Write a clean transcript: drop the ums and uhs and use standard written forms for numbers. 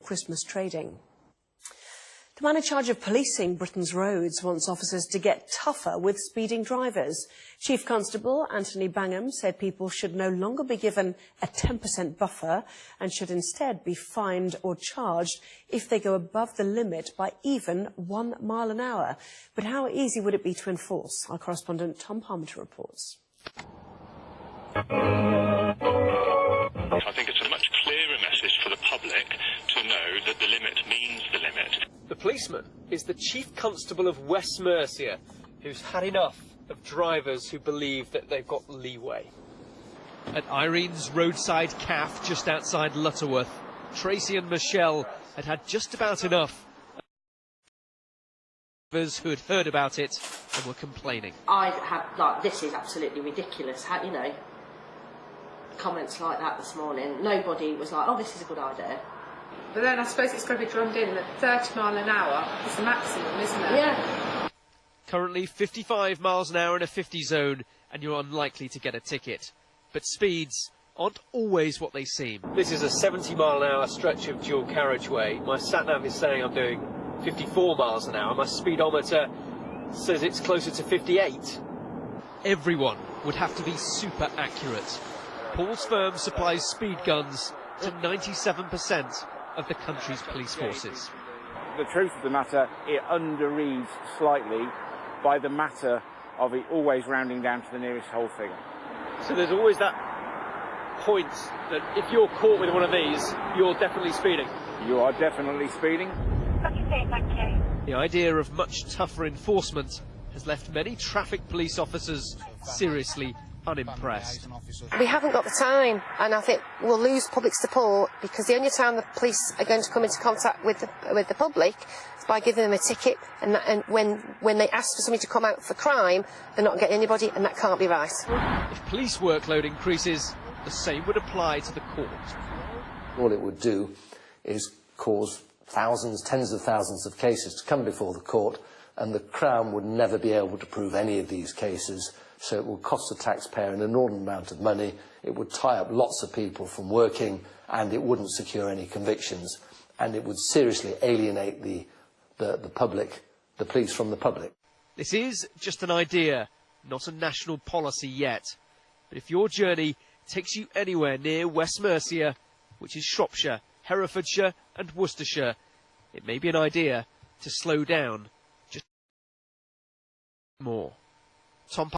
Christmas trading. The man in charge of policing Britain's roads wants officers to get tougher with speeding drivers. Chief Constable Anthony Bangham said people should no longer be given a 10% buffer and should instead be fined or charged if they go above the limit by even 1 mile an hour. But how easy would it be to enforce? Our correspondent Tom Parmenter reports. I think it's a much clearer message for the public to know that the limit means the limit. The policeman is the Chief Constable of West Mercia, who's had enough of drivers who believe that they've got leeway. At Irene's roadside cafe just outside Lutterworth, Tracy and Michelle had just about enough. Drivers who had heard about it and were complaining. I had, this is absolutely ridiculous. How, comments like that this morning. Nobody was like, oh, this is a good idea. But then I suppose it's got to be drummed in that 30 mile an hour is the maximum, isn't it? Yeah. Currently 55 miles an hour in a 50 zone and you're unlikely to get a ticket. But speeds aren't always what they seem. This is a 70 mile an hour stretch of dual carriageway. My sat-nav is saying I'm doing 54 miles an hour. My speedometer says it's closer to 58. Everyone would have to be super accurate. Paul's firm supplies speed guns to 97% of the country's police forces. The truth of the matter, it underreads slightly by the matter of it always rounding down to the nearest whole figure. So there's always that point that if you're caught with one of these, you're definitely speeding. You are definitely speeding. Okay, thank you. The idea of much tougher enforcement has left many traffic police officers seriously unimpressed. We haven't got the time, and I think we'll lose public support because the only time the police are going to come into contact with the public is by giving them a ticket, and when they ask for somebody to come out for crime, they're not getting anybody, and that can't be right. If police workload increases, the same would apply to the court. All it would do is cause thousands, tens of thousands of cases to come before the court, and the Crown would never be able to prove any of these cases. So it will cost the taxpayer an inordinate amount of money, it would tie up lots of people from working, and it wouldn't secure any convictions, and it would seriously alienate the public, the police from the public. This is just an idea, not a national policy yet. But if your journey takes you anywhere near West Mercia, which is Shropshire, Herefordshire and Worcestershire, it may be an idea to slow down just more. Tom